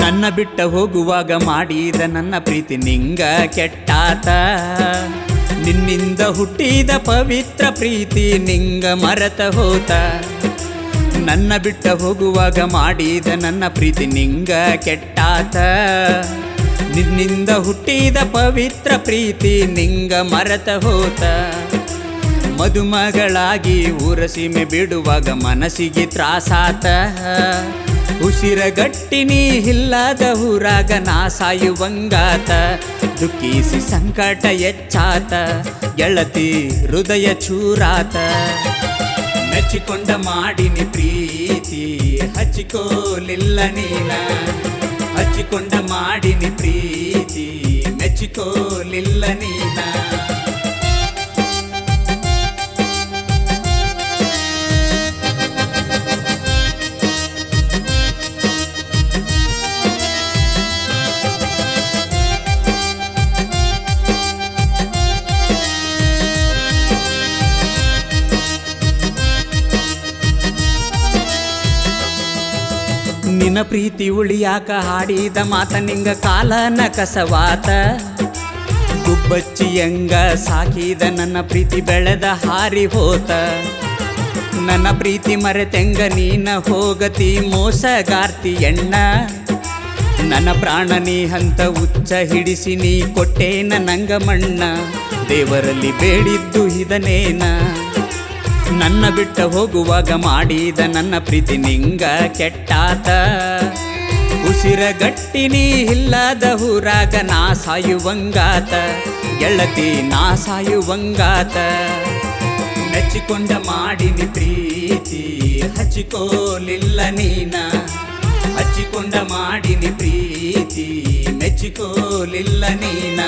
ನನ್ನ ಬಿಟ್ಟ ಹೋಗುವಾಗ ಮಾಡಿದ ನನ್ನ ಪ್ರೀತಿ ನಿಂಗ ಕೆಟ್ಟಾತ. ನಿನ್ನಿಂದ ಹುಟ್ಟಿದ ಪವಿತ್ರ ಪ್ರೀತಿ ನಿಂಗ ಮರೆತ ಹೋತ. ನನ್ನ ಬಿಟ್ಟ ಹೋಗುವಾಗ ಮಾಡಿದ ನನ್ನ ಪ್ರೀತಿ ನಿಂಗ ಕೆಟ್ಟಾತ. ನಿನ್ನಿಂದ ಹುಟ್ಟಿದ ಪವಿತ್ರ ಪ್ರೀತಿ ನಿಂಗ ಮರೆತ ಹೋತ. ಮದುಮಗಳಾಗಿ ಊರಸೀಮೆ ಬಿಡುವಾಗ ಮನಸ್ಸಿಗೆ ತ್ರಾಸಾತ. ಉಸಿರಗಟ್ಟಿನಿ ಇಲ್ಲದ ಊರಾಗ ನಾ ಸಾಯುವಂಗಾತ. ದುಃಖಿಸಿ ಸಂಕಟ ಹೆಚ್ಚಾತ, ಗೆಳತಿ ಹೃದಯ ಚೂರಾತ. ಮೆಚ್ಚಿಕೊಂಡ ಮಾಡಿನಿ ಪ್ರೀತಿ ಹಚ್ಚಿಕೋಲಿಲ್ಲ ನೀನ. ಹಚ್ಚಿಕೊಂಡ ಮಾಡಿನಿ ಪ್ರೀತಿ ಮೆಚ್ಚಿಕೋಲಿಲ್ಲ ನೀನ. ನಿನ್ನ ಪ್ರೀತಿ ಉಳಿಯಾಕ ಹಾಡಿದ ಮಾತ ನಿಂಗ ಕಾಲನ ಕಸವಾತ. ಗುಬ್ಬಚ್ಚಿಯಂಗ ಸಾಕಿದ ನನ್ನ ಪ್ರೀತಿ ಬೆಳೆದ ಹಾರಿ ಹೋತ. ನನ್ನ ಪ್ರೀತಿ ಮರೆತೆಂಗ ನೀನ ಹೋಗತಿ ಮೋಸಗಾರ್ತಿ ಎಣ್ಣ. ನನ್ನ ಪ್ರಾಣ ನೀ ಹಂತ ಉಚ್ಚ ಹಿಡಿಸಿ ನೀ ಕೊಟ್ಟೇನ ನಂಗ ಮಣ್ಣ. ದೇವರಲ್ಲಿ ಬೇಡಿದ್ದು ಇದನೇನ. ನನ್ನ ಬಿಟ್ಟ ಹೋಗುವಾಗ ಮಾಡಿದ ನನ್ನ ಪ್ರೀತಿ ನಿಂಗ ಕೆಟ್ಟಾತ. ಉಸಿರಗಟ್ಟಿನಿ ಇಲ್ಲದ ಊರಾಗ ನಾ ಸಾಯುವಂಗಾತ. ಗೆಳತಿ ನಾ ಸಾಯುವಂಗಾತ. ಮೆಚ್ಚಿಕೊಂಡ ಮಾಡಿನಿ ಪ್ರೀತಿ ಹಚ್ಚಿಕೋಲಿಲ್ಲ ನೀನ. ಹಚ್ಚಿಕೊಂಡ ಮಾಡಿನಿ ಪ್ರೀತಿ ಮೆಚ್ಚಿಕೋಲಿಲ್ಲ ನೀನ.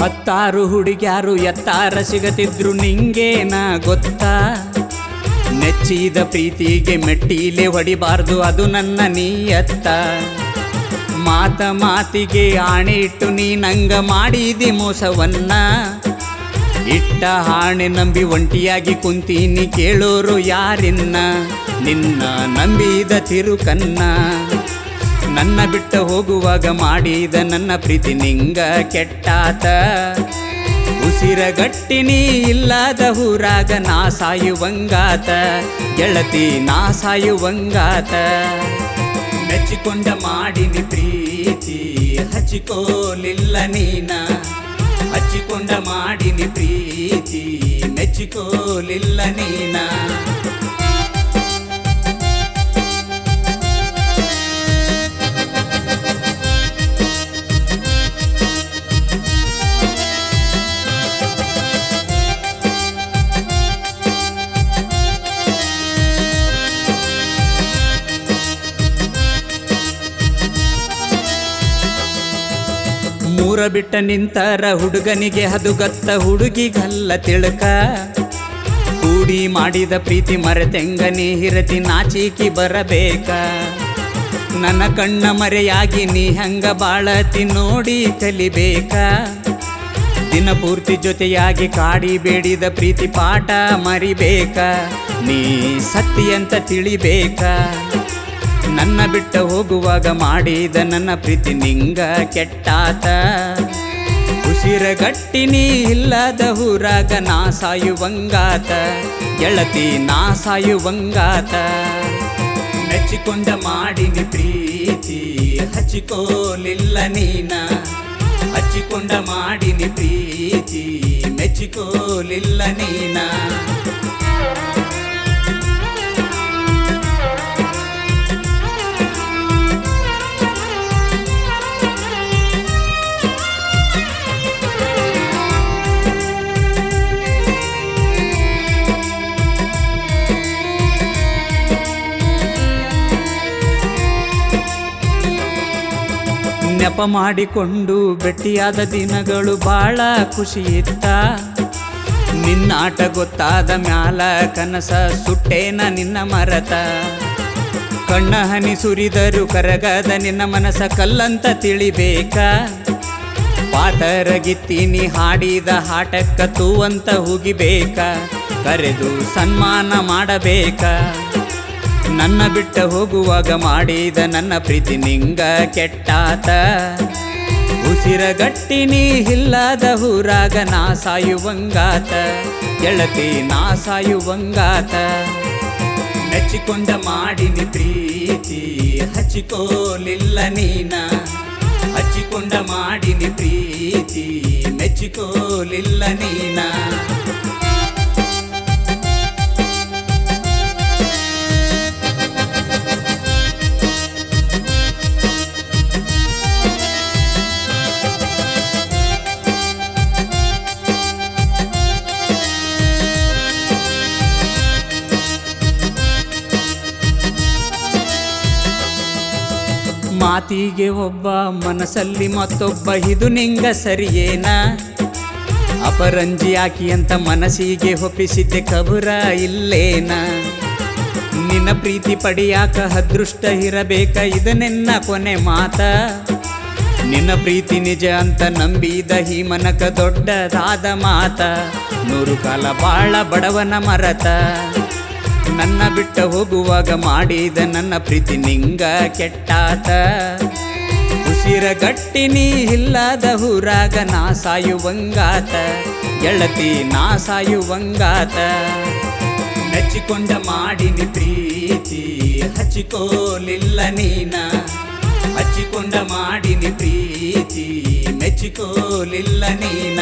ಹತ್ತಾರು ಹುಡುಗ್ಯಾರು ಎತ್ತಾರ ಸಿಗತಿದ್ರು ನಿಂಗೇನ ಗೊತ್ತಾ. ನೆಚ್ಚಿದ ಪ್ರೀತಿಗೆ ಮೆಟ್ಟಿಲೆ ಹೊಡಿಬಾರ್ದು ಅದು ನನ್ನ ನೀಯತ್ತ. ಮಾತಿಗೆ ಆಣೆ ಇಟ್ಟು ನೀ ನಂಗ ಮಾಡಿದಿ ಮೋಸವನ್ನ. ಇಟ್ಟ ಹಾಣೆ ನಂಬಿ ಒಂಟಿಯಾಗಿ ಕುಂತೀನಿ ಕೇಳೋರು ಯಾರಿನ್ನ. ನಿನ್ನ ನಂಬಿದ ತಿರುಕನ್ನ. ನನ್ನ ಬಿಟ್ಟ ಹೋಗುವಾಗ ಮಾಡಿದ ನನ್ನ ಪ್ರೀತಿ ನಿಂಗ ಕೆಟ್ಟಾತ. ಉಸಿರಗಟ್ಟಿನಿ ಇಲ್ಲದ ಊರಾಗ ನಾ ಸಾಯುವಂಗಾತ. ಗೆಳತಿ ನಾ ಸಾಯುವಂಗಾತ. ಮೆಚ್ಚಿಕೊಂಡ ಮಾಡಿನಿ ಪ್ರೀತಿ ಹಚ್ಚಿಕೋಲಿಲ್ಲ ನೀನ. ಹಚ್ಚಿಕೊಂಡ ಮಾಡಿನಿ ಪ್ರೀತಿ ಮೆಚ್ಚಿಕೋಲಿಲ್ಲ ನೀನ. ಮೂರ ಬಿಟ್ಟ ನಿಂತರ ಹುಡುಗನಿಗೆ ಹದುಗತ್ತ ಹುಡುಗಿಗಲ್ಲ ತಿಳ್ಕ. ಕೂಡಿ ಮಾಡಿದ ಪ್ರೀತಿ ಮರೆತೆಂಗ ನೀ ಹಿರತಿ ನಾಚಿಕಿ ಬರಬೇಕ. ನನ್ನ ಕಣ್ಣ ಮರೆಯಾಗಿ ನೀ ಹಂಗ ಬಾಳತಿ ನೋಡಿ ಕಲಿಬೇಕ. ದಿನ ಪೂರ್ತಿ ಜೊತೆಯಾಗಿ ಕಾಡಿ ಬೇಡಿದ ಪ್ರೀತಿ ಪಾಠ ಮರಿಬೇಕ. ನೀ ಸತ್ಯಂತ ತಿಳಿಬೇಕ. ನನ್ನ ಬಿಟ್ಟ ಹೋಗುವಾಗ ಮಾಡಿದ ನನ್ನ ಪ್ರೀತಿ ನಿಂಗ ಕೆಟ್ಟಾತ. ಉಸಿರಗಟ್ಟಿನಿ ಇಲ್ಲದ ಊರಾಗ ನಾ ಸಾಯುವಂಗಾತ. ಗೆಳತಿ ನಾ ಸಾಯುವಂಗಾತ. ಮೆಚ್ಚಿಕೊಂಡ ಮಾಡಿನಿ ಪ್ರೀತಿ ಹಚ್ಚಿಕೋಲಿಲ್ಲ ನೀನ. ಹಚ್ಚಿಕೊಂಡ ಮಾಡಿನಿ ಪ್ರೀತಿ ಮೆಚ್ಚಿಕೋಲಿಲ್ಲ ನೀನ. ನೆಪ ಮಾಡಿಕೊಂಡು ಭೇಟಿಯಾದ ದಿನಗಳು ಬಾಳ ಖುಷಿಯಿತ್ತ. ನಿನ್ನ ನಿನ್ನಾಟ ಗೊತ್ತಾದ ಮ್ಯಾಲ ಕನಸ ಸುಟ್ಟೇನ ನಿನ್ನ ಮರತ. ಕಣ್ಣ ಹನಿ ಸುರಿದರು ಕರಗದ ನಿನ್ನ ಮನಸ ಕಲ್ಲಂತ ತಿಳಿಬೇಕ. ಪಾತರಗಿತ್ತೀನಿ ಹಾಡಿದ ಹಾಟಕ್ಕ ತೂವಂತ ಹುಗಿಬೇಕ. ಕರೆದು ಸನ್ಮಾನ ಮಾಡಬೇಕ. ನನ್ನ ಬಿಟ್ಟ ಹೋಗುವಾಗ ಮಾಡಿದ ನನ್ನ ಪ್ರೀತಿ ನಿಂಗ ಕೆಟ್ಟಾತ. ಉಸಿರಗಟ್ಟಿನಿ ಇಲ್ಲದ ಊರಾಗ ನಾ ಸಾಯುವಂಗಾತ. ಗೆಳತಿ ನಾ ಸಾಯುವಂಗಾತ. ಮೆಚ್ಚಿಕೊಂಡ ಮಾಡಿನಿ ಪ್ರೀತಿ ಹಚ್ಚಿಕೋಲಿಲ್ಲ ನೀನ. ಹಚ್ಚಿಕೊಂಡ ಮಾಡಿನಿ ಪ್ರೀತಿ ಮೆಚ್ಚಿಕೋಲಿಲ್ಲ ನೀನ. ಮಾತಿಗೆ ಒಬ್ಬ ಮನಸ್ಸಲ್ಲಿ ಮತ್ತೊಬ್ಬ ಇದು ನಿಂಗ ಸರಿಯೇನ. ಅಪರಂಜಿ ಆಕಿ ಅಂತ ಮನಸ್ಸಿಗೆ ಒಪ್ಪಿಸಿದ್ದೆ ಕಬುರ ಇಲ್ಲೇನ. ನಿನ್ನ ಪ್ರೀತಿ ಪಡಿಯಾಕ ಅದೃಷ್ಟ ಇರಬೇಕ ಇದು ನಿನ್ನ ಕೊನೆ ಮಾತ. ನಿನ್ನ ಪ್ರೀತಿ ನಿಜ ಅಂತ ನಂಬಿದ ಈ ಮನಕ ದೊಡ್ಡದಾದ ಮಾತ. 100 ಕಾಲ ಬಾಳ ಬಡವನ ಮರತ. ನನ್ನ ಬಿಟ್ಟ ಹೋಗುವಾಗ ಮಾಡಿದ ನನ್ನ ಪ್ರೀತಿ ನಿಂಗ ಕೆಟ್ಟಾತ. ಉಸಿರಗಟ್ಟಿನಿ ಇಲ್ಲದ ಊರಾಗ ನಾ ಸಾಯುವಂಗಾತ. ಗೆಳತಿ ನಾ ಸಾಯುವಂಗಾತ. ಮೆಚ್ಚಿಕೊಂಡ ಮಾಡಿನಿ ಪ್ರೀತಿ ಹಚ್ಚಿಕೋಲಿಲ್ಲ ನೀನ. ಹಚ್ಚಿಕೊಂಡ ಮಾಡಿನಿ ಪ್ರೀತಿ ಮೆಚ್ಚಿಕೋಲಿಲ್ಲ ನೀನ.